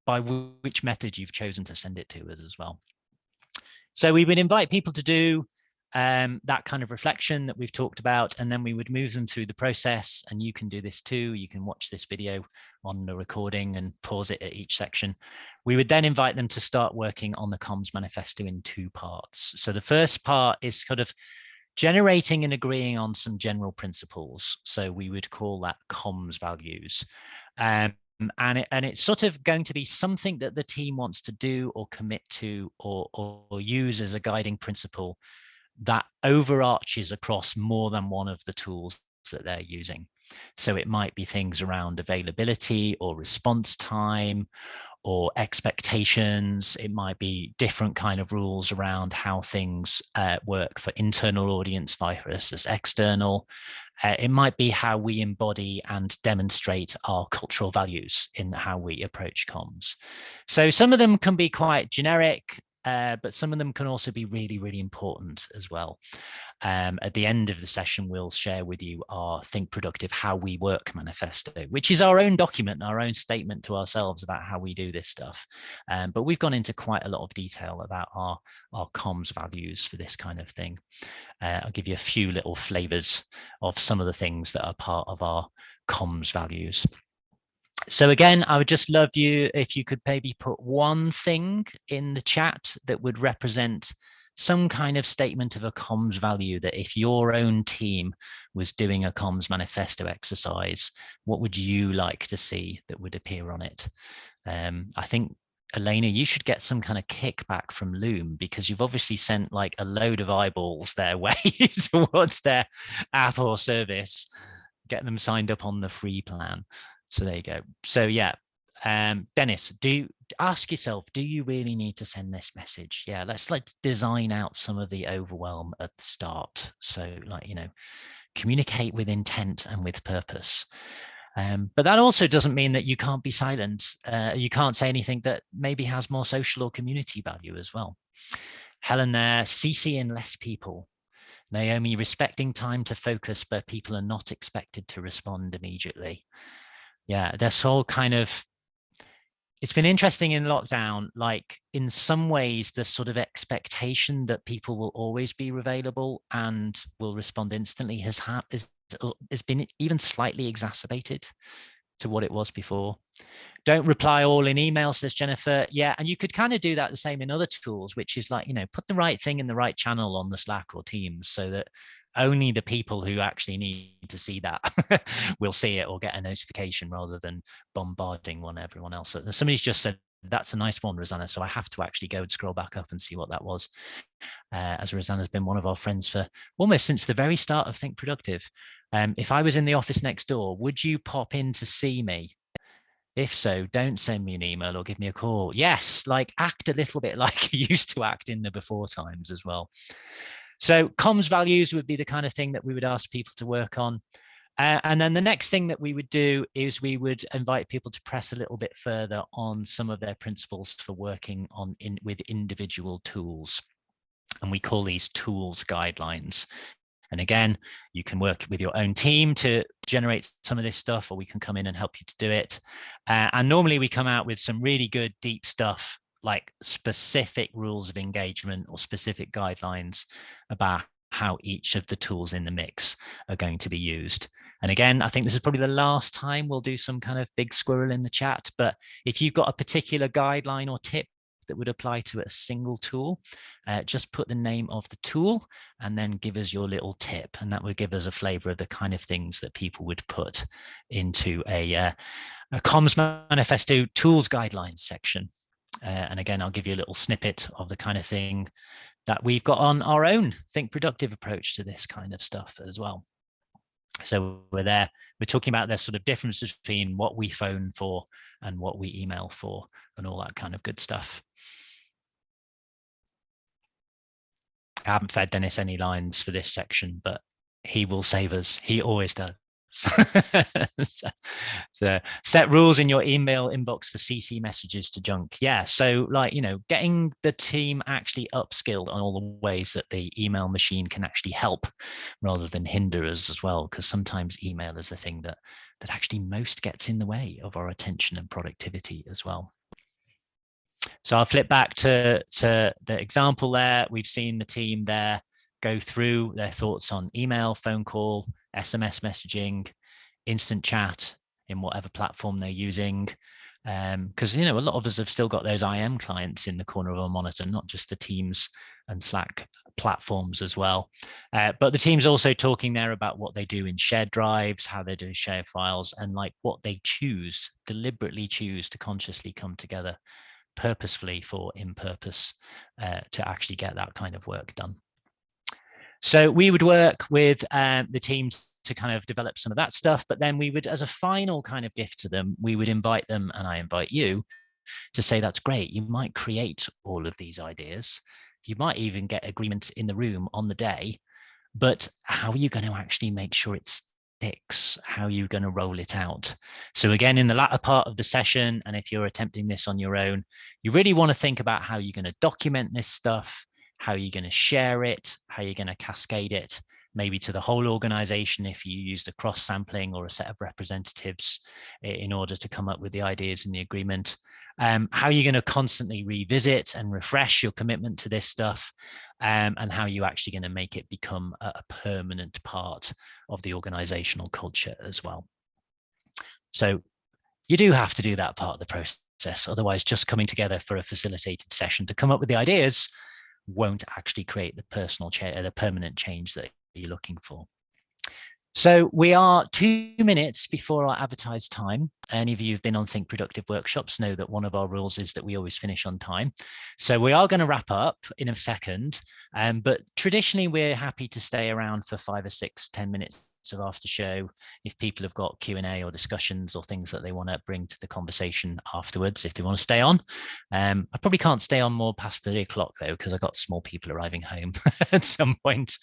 by which method you've chosen to send it to us as well. So we would invite people to do that kind of reflection that we've talked about, and then we would move them through the process. And you can do this too. You can watch this video on the recording and pause it at each section. We would then invite them to start working on the comms manifesto in 2 parts. So the first part is kind of generating and agreeing on some general principles. So we would call that comms values. And it's sort of going to be something that the team wants to do or commit to or use as a guiding principle that overarches across more than one of the tools that they're using. So it might be things around availability or response time or expectations. It might be different kind of rules around how things work for internal audience versus external. It might be how we embody and demonstrate our cultural values in how we approach comms. So some of them can be quite generic. but some of them can also be really, really important as well. At the end of the session, we'll share with you our Think Productive How We Work Manifesto, which is our own document, our own statement to ourselves about how we do this stuff. But we've gone into quite a lot of detail about our comms values for this kind of thing. I'll give you a few little flavors of some of the things that are part of our comms values. So again, I would just love you if you could maybe put one thing in the chat that would represent some kind of statement of a comms value, that if your own team was doing a comms manifesto exercise, what would you like to see that would appear on it? I think, Elena, you should get some kind of kickback from Loom, because you've obviously sent like a load of eyeballs their way towards their app or service. Get them signed up on the free plan. So there you go. So yeah, Dennis, ask yourself, do you really need to send this message? Yeah, let's design out some of the overwhelm at the start. So like, communicate with intent and with purpose. But that also doesn't mean that you can't be silent. You can't say anything that maybe has more social or community value as well. Helen there, CC in less people. Naomi, respecting time to focus, but people are not expected to respond immediately. Yeah, this whole kind of, it's been interesting in lockdown, like in some ways, the sort of expectation that people will always be available and will respond instantly has been even slightly exacerbated to what it was before. Don't reply all in email, says Jennifer. Yeah, and you could kind of do that the same in other tools, which is like, put the right thing in the right channel on the Slack or Teams so that only the people who actually need to see that will see it or get a notification, rather than bombarding everyone else. So somebody's just said, that's a nice one, Rosanna. So I have to actually go and scroll back up and see what that was. As Rosanna's been one of our friends for almost since the very start of Think Productive. If I was in the office next door, would you pop in to see me? If so, don't send me an email or give me a call. Yes, like act a little bit like you used to act in the before times as well. So comms values would be the kind of thing that we would ask people to work on. And then the next thing that we would do is we would invite people to press a little bit further on some of their principles for working with individual tools. And we call these tools guidelines. And again, you can work with your own team to generate some of this stuff, or we can come in and help you to do it. And normally we come out with some really good deep stuff, like specific rules of engagement or specific guidelines about how each of the tools in the mix are going to be used. And again, I think this is probably the last time we'll do some kind of big squirrel in the chat. But if you've got a particular guideline or tip that would apply to a single tool, just put the name of the tool and then give us your little tip, and that would give us a flavor of the kind of things that people would put into a comms manifesto tools guidelines section. And again, I'll give you a little snippet of the kind of thing that we've got on our own Think Productive approach to this kind of stuff as well. So we're talking about the sort of differences between what we phone for and what we email for and all that kind of good stuff. I haven't fed Dennis any lines for this section, but he will save us. He always does. So set rules in your email inbox for CC messages to junk. Yeah, so like, getting the team actually upskilled on all the ways that the email machine can actually help rather than hinder us as well, because sometimes email is the thing that actually most gets in the way of our attention and productivity as well. So I'll flip back to the example there. We've seen the team there go through their thoughts on email, phone call, SMS messaging, instant chat in whatever platform they're using. Because, a lot of us have still got those IM clients in the corner of our monitor, not just the Teams and Slack platforms as well. But the team's also talking there about what they do in shared drives, how they do share files, and like what they deliberately choose to consciously come together purposefully for in purpose to actually get that kind of work done. So we would work with the team to kind of develop some of that stuff, but then we would, as a final kind of gift to them, we would invite them, and I invite you to say, that's great. You might create all of these ideas. You might even get agreement in the room on the day, but how are you going to actually make sure it's sticks, how you're going to roll it out. So again, in the latter part of the session, and if you're attempting this on your own, you really want to think about how you're going to document this stuff, how you're going to share it, how you're going to cascade it, maybe to the whole organization if you used a cross sampling or a set of representatives in order to come up with the ideas in the agreement. How you're going to constantly revisit and refresh your commitment to this stuff, and how you're actually going to make it become a permanent part of the organizational culture as well. So you do have to do that part of the process. Otherwise, just coming together for a facilitated session to come up with the ideas won't actually create the the permanent change that you're looking for. So we are 2 minutes before our advertised time. Any of you who've been on Think Productive workshops know that one of our rules is that we always finish on time. So we are going to wrap up in a second, but traditionally we're happy to stay around for 5 or 6, 10 minutes of after show if people have got Q&A or discussions or things that they want to bring to the conversation afterwards, if they want to stay on. I probably can't stay on more past 3 o'clock though, because I've got small people arriving home at some point.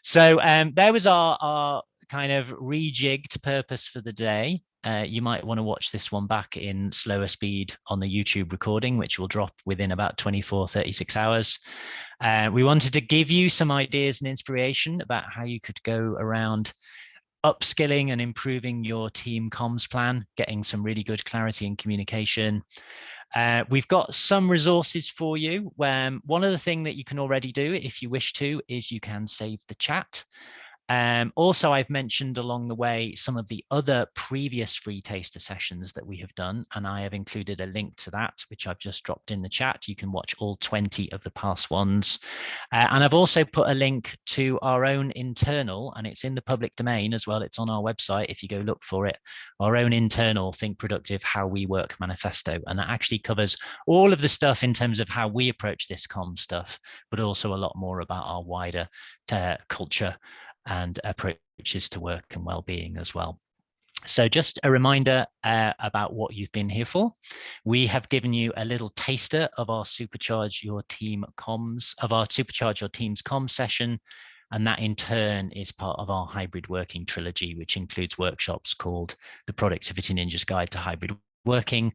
So there was our kind of rejigged purpose for the day. You might want to watch this one back in slower speed on the YouTube recording, which will drop within about 24, 36 hours. We wanted to give you some ideas and inspiration about how you could go around upskilling and improving your team comms plan, getting some really good clarity and communication. We've got some resources for you. One of the things that you can already do if you wish to is you can save the chat. Also, I've mentioned along the way some of the other previous free taster sessions that we have done, and I have included a link to that, which I've just dropped in the chat. You can watch all 20 of the past ones. And I've also put a link to our own internal, and it's in the public domain as well. It's on our website if you go look for it, our own internal Think Productive, How We Work manifesto. And that actually covers all of the stuff in terms of how we approach this comm stuff, but also a lot more about our wider culture and approaches to work and well-being as well. So just a reminder about what you've been here for. We have given you a little taster of our Supercharge Your Team Comms, of our Supercharge Your Team's Comms session. And that in turn is part of our hybrid working trilogy, which includes workshops called the Productivity Ninja's Guide to Hybrid Working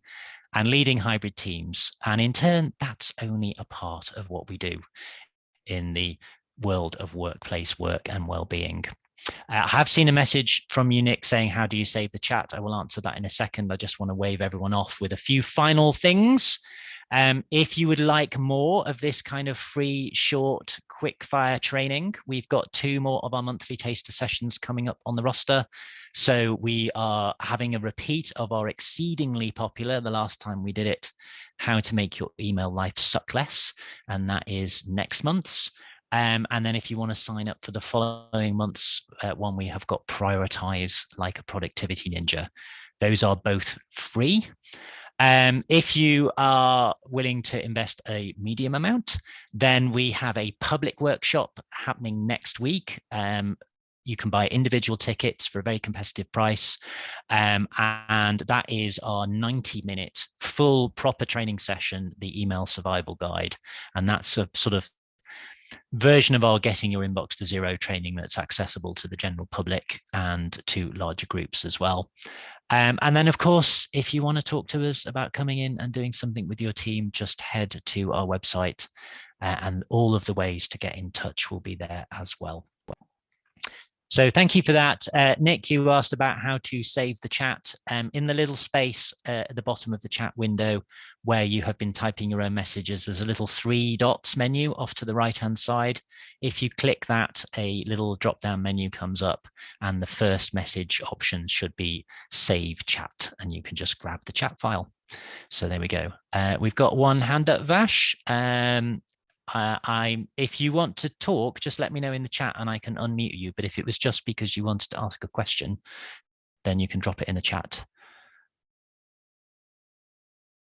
and Leading Hybrid Teams. And in turn, that's only a part of what we do in the world of workplace work and well-being. I have seen a message from you, Nick, saying, how do you save the chat? I will answer that in a second. I just want to wave everyone off with a few final things. If you would like more of this kind of free, short, quick fire training, we've got 2 more of our monthly taster sessions coming up on the roster. So we are having a repeat of our exceedingly popular, the last time we did it, how to make your email life suck less. And that is next month's. And then if you want to sign up for the following month's one, we have got Prioritize Like a Productivity Ninja. Those are both free. If you are willing to invest a medium amount, then we have a public workshop happening next week. You can buy individual tickets for a very competitive price. And that is our 90-minute full proper training session, the email survival guide. And that's a sort of version of our Getting Your Inbox to Zero training that's accessible to the general public and to larger groups as well. And then, of course, if you want to talk to us about coming in and doing something with your team, just head to our website and all of the ways to get in touch will be there as well. So thank you for that. Nick, you asked about how to save the chat. In the little space at the bottom of the chat window where you have been typing your own messages, there's a little 3 dots menu off to the right-hand side. If you click that, a little drop-down menu comes up and the first message option should be Save Chat, and you can just grab the chat file. So there we go. We've got one hand up, Vash. If you want to talk, just let me know in the chat and I can unmute you. But if it was just because you wanted to ask a question, then you can drop it in the chat.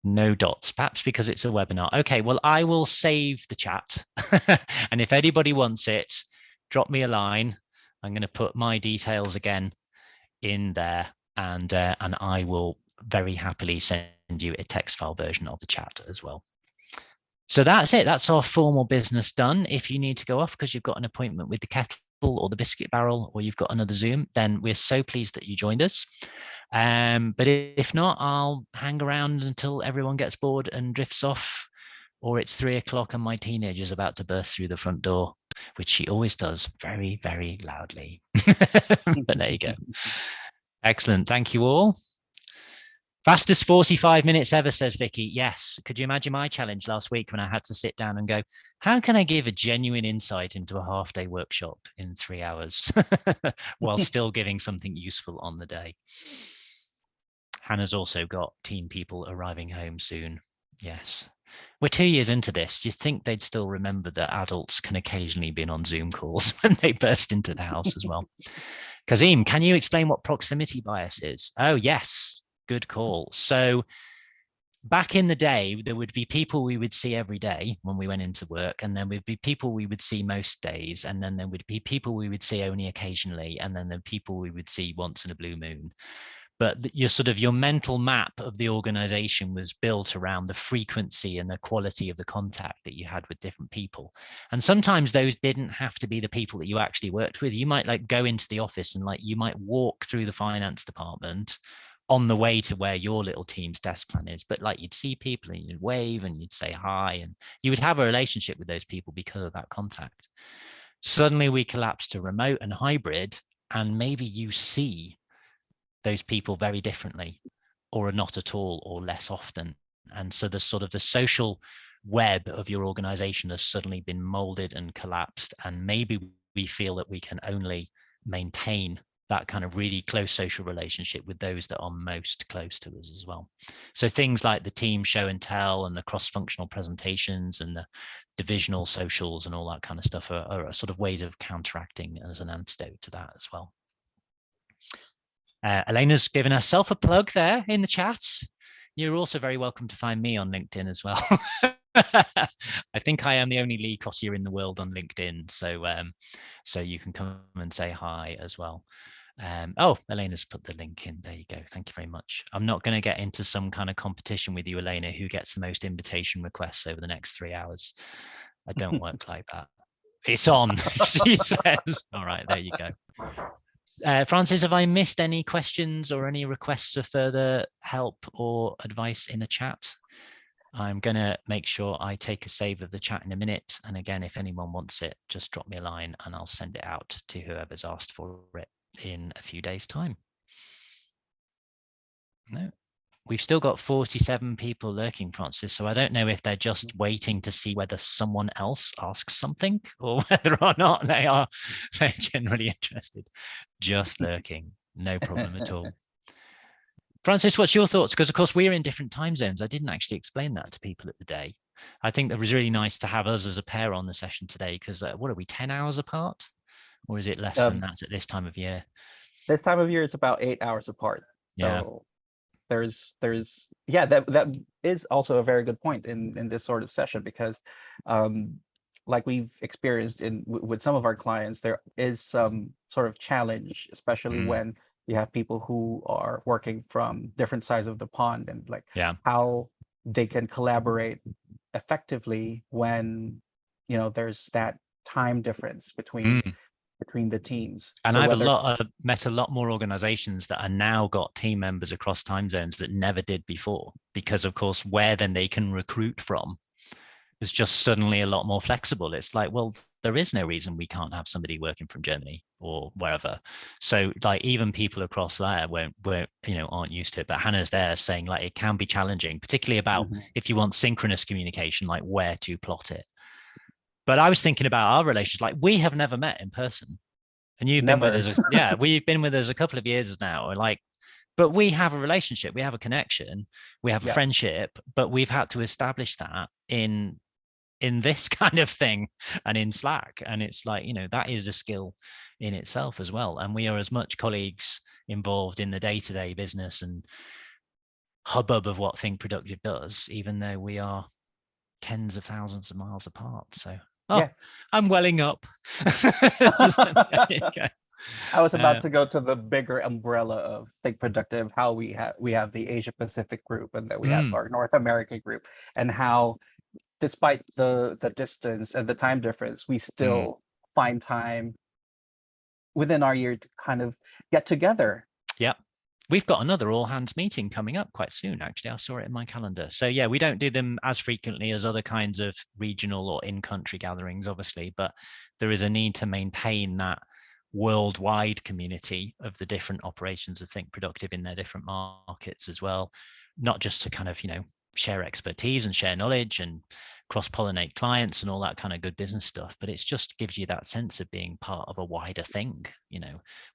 No dots, perhaps because it's a webinar. Okay, well, I will save the chat. And if anybody wants it, drop me a line. I'm going to put my details again in there, and I will very happily send you a text file version of the chat as well. So that's it. That's our formal business done. If you need to go off because you've got an appointment with the kettle or the biscuit barrel, or you've got another Zoom, then we're so pleased that you joined us. But if not, I'll hang around until everyone gets bored and drifts off, or it's 3 o'clock and my teenager's about to burst through the front door, which she always does very, very loudly. But there you go. Excellent. Thank you all. Fastest 45 minutes ever, says Vicky. Yes. Could you imagine my challenge last week when I had to sit down and go, how can I give a genuine insight into a half-day workshop in 3 hours while still giving something useful on the day? Hannah's also got teen people arriving home soon. Yes. We're 2 years into this. You'd think they'd still remember that adults can occasionally be on Zoom calls when they burst into the house as well. Kazim, can you explain what proximity bias is? Oh, yes. Good call. So back in the day, there would be people we would see every day when we went into work, and then would be people we would see most days, and then there would be people we would see only occasionally, and then the people we would see once in a blue moon. But your mental map of the organization was built around the frequency and the quality of the contact that you had with different people. And sometimes those didn't have to be the people that you actually worked with. You might like go into the office and like you might walk through the finance department on the way to where your little team's desk plan is, but like you'd see people and you'd wave and you'd say hi, and you would have a relationship with those people because of that contact. Suddenly we collapse to remote and hybrid, and maybe you see those people very differently, or not at all, or less often. And so the sort of the social web of your organization has suddenly been molded and collapsed, and maybe we feel that we can only maintain that kind of really close social relationship with those that are most close to us as well. So things like the team show and tell and the cross-functional presentations and the divisional socials and all that kind of stuff are sort of ways of counteracting as an antidote to that as well. Elena's given herself a plug there in the chat. You're also very welcome to find me on LinkedIn as well. I think I am the only Lee Cossier in the world on LinkedIn, so you can come and say hi as well. Oh, Elena's put the link in. There you go. Thank you very much. I'm not going to get into some kind of competition with you, Elena, who gets the most invitation requests over the next 3 hours. I don't work like that. It's on, she says. All right, there you go. Francis, have I missed any questions or any requests for further help or advice in the chat? I'm going to make sure I take a save of the chat in a minute. And again, if anyone wants it, just drop me a line and I'll send it out to whoever's asked for it in a few days' time. No, we've still got 47 people lurking, Francis. So I don't know if they're just waiting to see whether someone else asks something or whether or not they're generally interested. Just lurking, no problem at all. Francis, what's your thoughts? Because of course we're in different time zones. I didn't actually explain that to people at the day. I think it was really nice to have us as a pair on the session today because what are we, 10 hours apart? Or is it less than that at this time of year? This time of year, it's about 8 hours apart. Yeah. So there's yeah, that is also a very good point in this sort of session, because like we've experienced with some of our clients, there is some sort of challenge, especially when you have people who are working from different sides of the pond, and like how they can collaborate effectively when there's that time difference between the teams. And so I've met a lot more organizations that are now got team members across time zones that never did before, because of course where then they can recruit from is just suddenly a lot more flexible. It's like, well, there is no reason we can't have somebody working from Germany or wherever. So like even people across there aren't used to it. But Hannah's there saying like it can be challenging, particularly about if you want synchronous communication, like where to plot it. But I was thinking about our relationship, like we have never met in person. And you've been with us, we've been with us a couple of years now. Like, but we have a relationship, we have a connection, we have a friendship, but we've had to establish that in this kind of thing and in Slack. And it's like, that is a skill in itself as well. And we are as much colleagues involved in the day-to-day business and hubbub of what Think Productive does, even though we are tens of thousands of miles apart. So I'm welling up. I was about to go to the bigger umbrella of Think Productive, how we have the Asia Pacific group, and then we have our North American group, and how despite the distance and the time difference, we still find time within our year to kind of get together. Yeah. We've got another all hands meeting coming up quite soon, actually. I saw it in my calendar. So yeah, we don't do them as frequently as other kinds of regional or in-country gatherings, obviously, but there is a need to maintain that worldwide community of the different operations of Think Productive in their different markets as well, not just to kind of, share expertise and share knowledge and cross-pollinate clients and all that kind of good business stuff, but it's just gives you that sense of being part of a wider thing,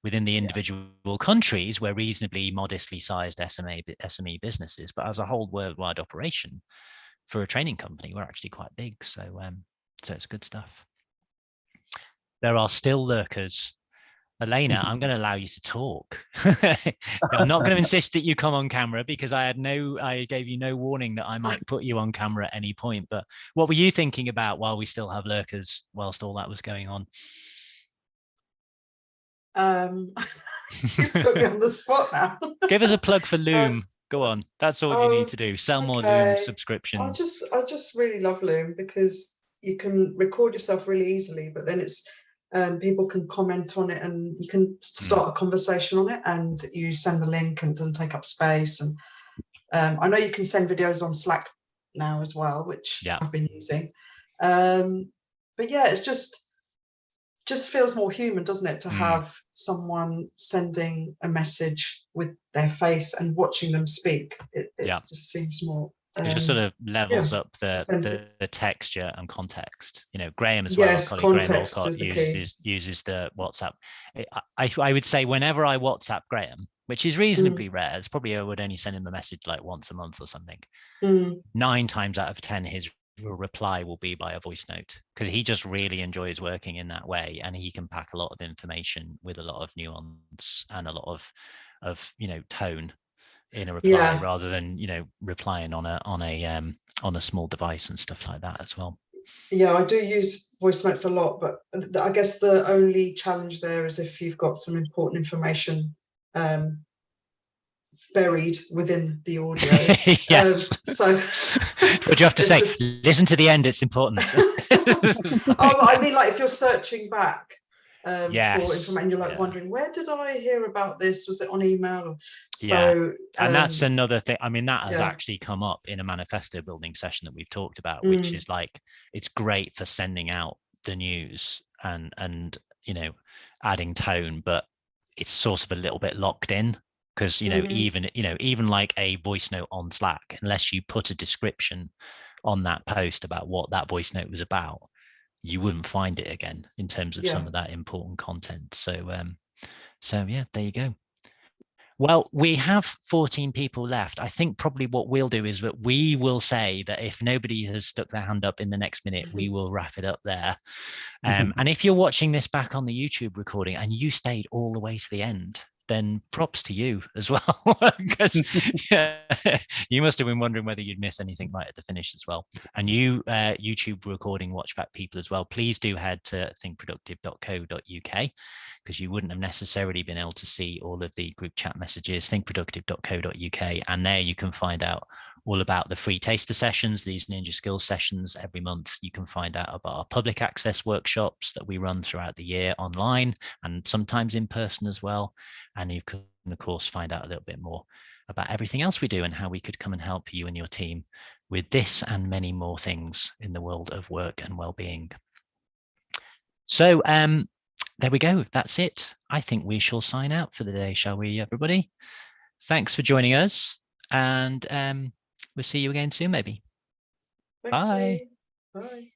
within the individual countries. We're reasonably modestly sized SME businesses, but as a whole worldwide operation for a training company, we're actually quite big. So it's good stuff. There are still lurkers. Elena, I'm going to allow you to talk. I'm not going to insist that you come on camera because I gave you no warning that I might put you on camera at any point. But what were you thinking about while we still have lurkers whilst all that was going on? You put me on the spot now. Give us a plug for Loom. Go on. That's all you need to do. Sell more Loom subscriptions. I just really love Loom because you can record yourself really easily, but then it's people can comment on it and you can start a conversation on it, and you send the link and it doesn't take up space. And I know you can send videos on Slack now as well, which I've been using. But yeah, it's just feels more human, doesn't it, to have someone sending a message with their face and watching them speak. It just seems more. It just sort of levels up the texture and context. Graham as well. Yes, colleague Graham Alcott uses the WhatsApp. I would say whenever I WhatsApp Graham, which is reasonably rare, it's probably I would only send him a message like once a month or something. 9 times out of 10, his reply will be by a voice note, because he just really enjoys working in that way, and he can pack a lot of information with a lot of nuance and a lot of tone in a reply, rather than replying on a small device and stuff like that as well. Yeah, I do use voice notes a lot, but I guess the only challenge there is if you've got some important information buried within the audio. Yes. But you have to say, listen to the end, it's important. I mean, like if you're searching back for information, you're like wondering, where did I hear about this? Was it on email? And that's another thing. I mean, that has actually come up in a manifesto building session that we've talked about, which is like, it's great for sending out the news and adding tone, but it's sort of a little bit locked in, because even like a voice note on Slack, unless you put a description on that post about what that voice note was about, you wouldn't find it again in terms of some of that important content. So yeah, there you go. Well, we have 14 people left. I think probably what we'll do is that we will say that if nobody has stuck their hand up in the next minute, we will wrap it up there. And if you're watching this back on the YouTube recording and you stayed all the way to the end, then props to you as well, because you must have been wondering whether you'd miss anything right at the finish as well. And you YouTube recording watchback people as well, please do head to thinkproductive.co.uk, because you wouldn't have necessarily been able to see all of the group chat messages. thinkproductive.co.uk, and there you can find out all about the free taster sessions, these ninja skills sessions every month. You can find out about our public access workshops that we run throughout the year online and sometimes in person as well. And you can, of course, find out a little bit more about everything else we do and how we could come and help you and your team with this and many more things in the world of work and well-being. So there we go. That's it. I think we shall sign out for the day, shall we, everybody? Thanks for joining us, and we'll see you again soon, maybe. Thanks, Bye. Bye.